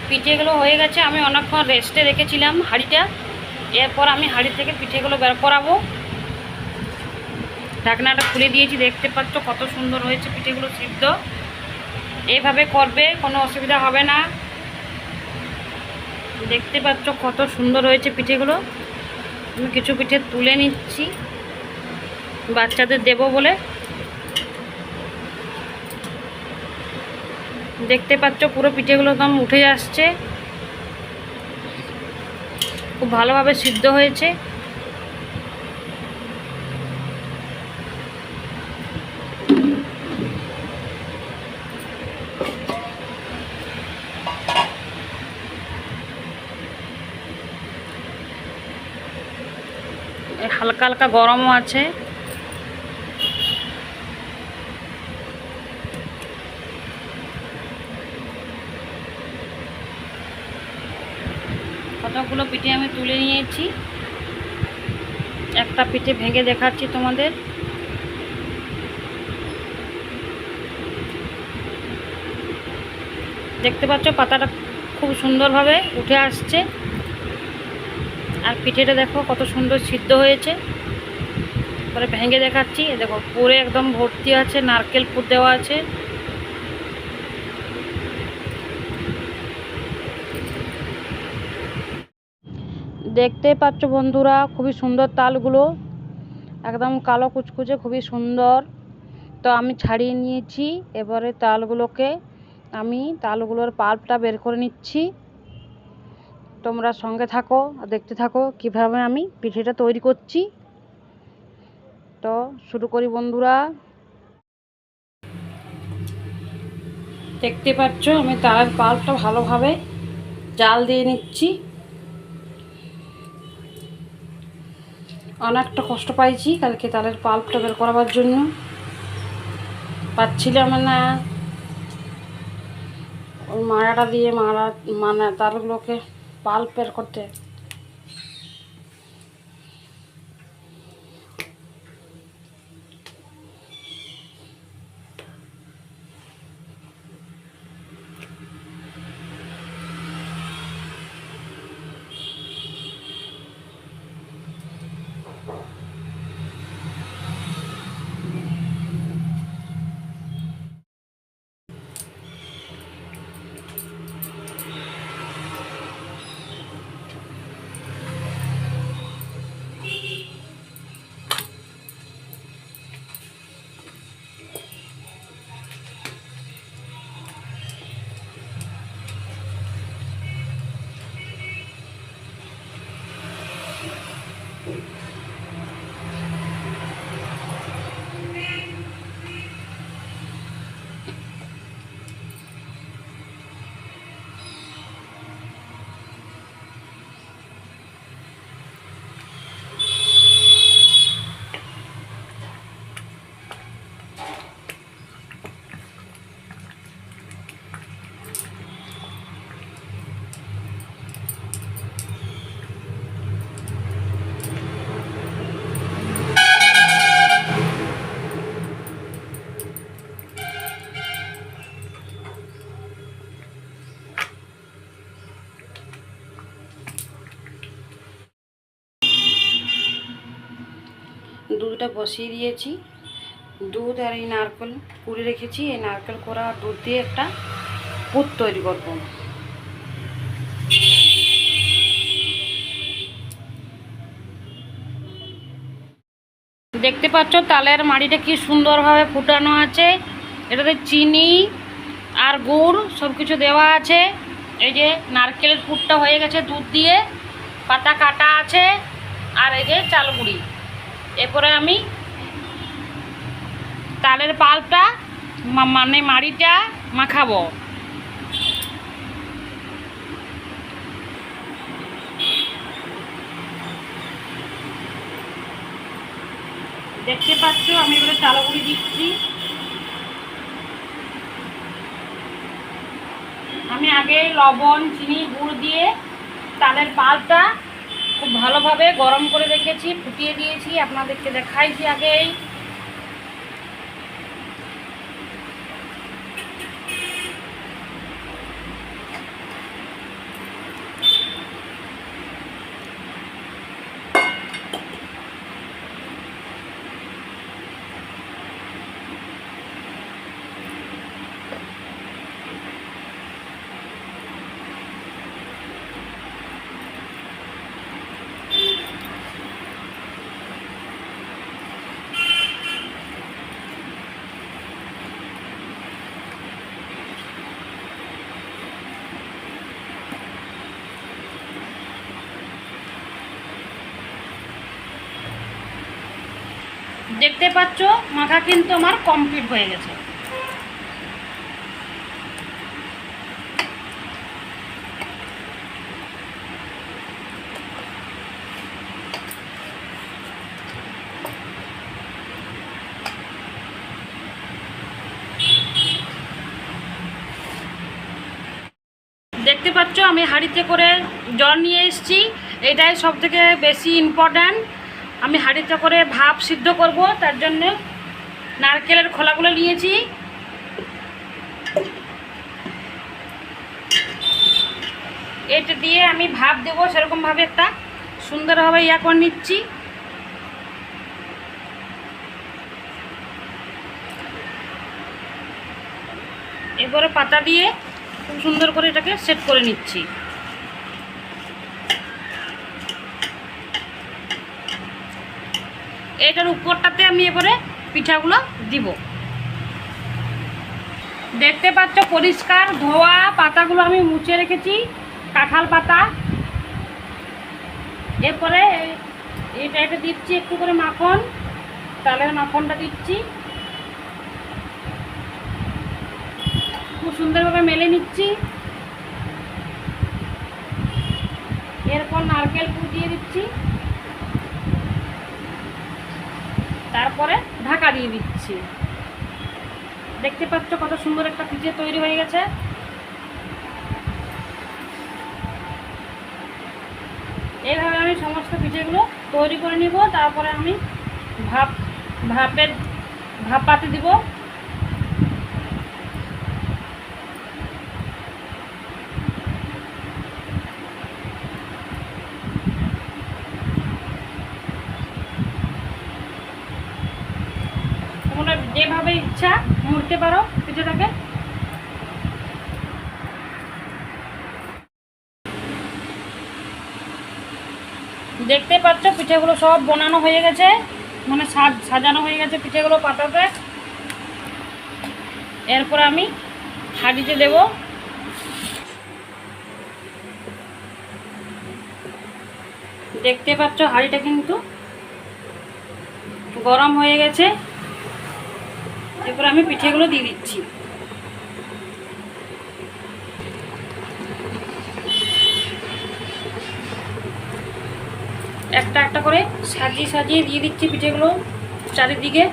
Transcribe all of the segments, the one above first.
পিঠেগুলো হয়ে গেছে। আমি অনেকক্ষণ রেস্টে রেখেছিলাম হাঁড়িটা। এরপর আমি হাঁড়ি থেকে পিঠেগুলো বের করাবো। ঢাকনাটা খুলে দিয়েছি, দেখতে পাচ্ছ কত সুন্দর হয়েছে পিঠেগুলো সিদ্ধ। এইভাবে করবে, কোনো অসুবিধা হবে না। দেখতে পাচ্ছ কত সুন্দর হয়েছে পিঠেগুলো। আমি কিছু পিঠে তুলে নিচ্ছি বাচ্চাদের দেবো বলে। দেখতে পাচ্ছ পুরো পিঠেগুলো একদম উঠে আসছে, খুব ভালোভাবে সিদ্ধ হয়েছে। হালকা হালকা গরমও আছে। কতগুলো পিঠে আমি তুলে নিয়েছি। একটা পিঠে ভেঙে দেখাচ্ছি তোমাদের। দেখতে পাচ্ছ পাতাটা খুব সুন্দরভাবে উঠে আসছে, আর পিঠেটা দেখো কত সুন্দর সিদ্ধ হয়েছে। পরে ভেঙে দেখাচ্ছি, দেখো পুরে একদম ভর্তি আছে, নারকেল পুর দেওয়া আছে। দেখতে পাচ্ছ বন্ধুরা খুবই সুন্দর তালগুলো, একদম কালো কুচকুচে, খুবই সুন্দর। তো আমি ছাড়িয়ে নিয়েছি। এবারে তালগুলোর পাল্পটা বের করে নিচ্ছি। তোমরা সঙ্গে থাকো, দেখতে থাকো কিভাবে আমি পিঠেটা তৈরি করছি। তো শুরু করি বন্ধুরা। দেখতে পাচ্ছ আমি তালের পাল্পটা ভালোভাবে জাল দিয়ে নিচ্ছি। অনেকটা কষ্ট পাইছি কালকে তালের পাল্পটা বের করাবার জন্য, পাচ্ছিলাম না। ওই মাড়াটা দিয়ে তালগুলোকে পাল্প বের করতে। দুধটা বসিয়ে দিয়েছি। দুধ আর এই নারকেল কুড়ে রেখেছি। এই নারকেল কোড়া দুধ দিয়ে একটা পুর তৈরি করব। দেখতে পাচ্ছ তালের মাড়িটা কি সুন্দরভাবে ফুটানো আছে। এটাতে চিনি আর গুড় সব কিছু দেওয়া আছে। এই যে নারকেলের পুরটা হয়ে গেছে দুধ দিয়ে, পাতা কাটা আছে, আর এই যে চালগুড়ি। এরপরে আমি তালের পাল্পটা মানে মাড়িটা মাখাবো। দেখতে পাচ্ছ আমি এবারে চালগুড়ি দিচ্ছি। আমি আগে লবণ চিনি গুড় দিয়ে তালের পাল্পটা খুব ভালোভাবে গরম করে রেখেছি, ফুটিয়ে দিয়েছি, আপনাদেরকে দেখাইছি আগেই। দেখতে পাচ্ছ মাখা কিন্তু আমার কমপ্লিট হয়ে গেছে। দেখতে পাচ্ছ আমি হাঁড়িতে করে জল নিয়ে এসেছি, এটাই সবথেকে বেশি ইম্পর্ট্যান্ট। আমি হাঁড়িতে করে ভাপ সিদ্ধ করব, তার জন্য নারকেলের খোলাগুলো নিয়েছি। এটা দিয়ে আমি ভাপ দেবো, সেরকমভাবে একটা সুন্দরভাবে ইয়া করে নিচ্ছি। এরপরে পাতা দিয়ে খুব সুন্দর করে এটাকে সেট করে নিচ্ছি। এটার উপরটাতে আমি এবারে পিঠাগুলো দিব। দেখতে পাচ্ছ পরিষ্কার ধোয়া পাতাগুলো আমি মুছে রেখেছি, কাঁঠাল পাতা। এরপরে এটা দিচ্ছি একটু করে মাখন, তালের মাখনটা দিচ্ছি, খুব সুন্দরভাবে মেলে নিচ্ছি। এরপর নারকেল পুর দিয়ে দিচ্ছি, তারপরে ঢাকা দিয়ে দিচ্ছি। দেখতে পাচ্ছ কত সুন্দর একটা পিঠে তৈরি হয়ে গেছে। এইভাবে আমি সমস্ত পিঠেগুলো তৈরি করে নিব। তারপরে আমি ভাপ পাতে দিব। তোমরা যেভাবে ইচ্ছা মুড়তে পারো পিঠেটাকে। দেখতে পাচ্ছ পিঠেগুলো সব বানানো হয়ে গেছে, মানে সাজানো হয়ে গেছে পিঠেগুলো পাতাতে। এরপর আমি হাঁড়িতে দেব। দেখতে পাচ্ছ হাঁড়িটা কিন্তু গরম হয়ে গেছে। এরপর আমি পিঠেগুলো দিয়ে দিচ্ছি। একটা একটা করে সাজিয়ে সাজিয়ে দিয়ে দিচ্ছি পিঠেগুলো চারিদিকে।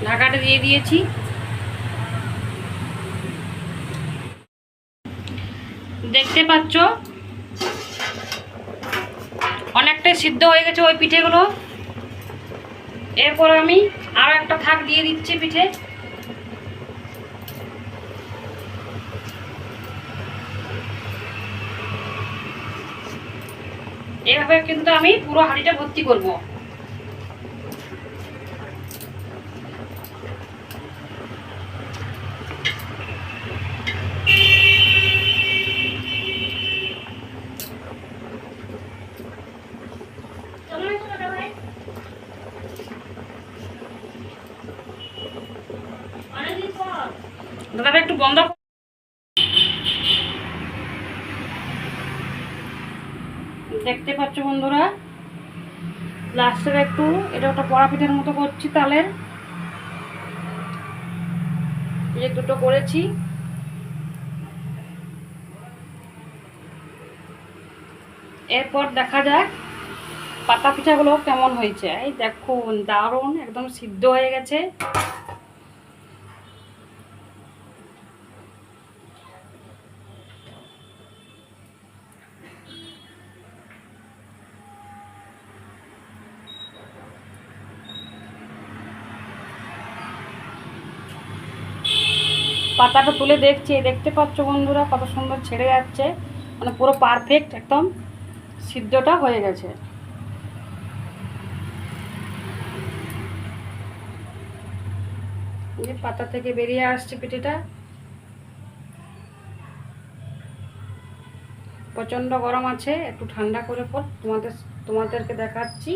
ঢাকাটা দিয়ে দিয়েছি। দেখতে পাচ্ছ অনেকটাই সিদ্ধ হয়ে গেছে ওই পিঠেগুলো। এরপর আমি আরো একটা থাক দিয়ে দিচ্ছি পিঠে। এভাবে কিন্তু আমি পুরো হাঁড়িটা ভর্তি করব। দাদা একটু বন্ধ। দেখতে পাচ্ছ বন্ধুরা, লাস্টের একটু এটা একটা বড়া পিঠার মতো করছি তালের। এই দুটো করেছি। এরপর দেখা যাক পাতা পিঠাগুলো কেমন হয়েছে। এই দেখো দারুণ একদম সিদ্ধ হয়ে গেছে। পাতাটা তুলে দেখছি, দেখতে পাচ্ছ বন্ধুরা কত সুন্দর ছেড়ে যাচ্ছে, মানে পুরো পারফেক্ট একদম সিদ্ধটা হয়ে গেছে। এই পাতা থেকে বেরিয়ে আসছে পিঠেটা। প্রচণ্ড গরম আছে, একটু ঠান্ডা করে পর তোমাদেরকে দেখাচ্ছি।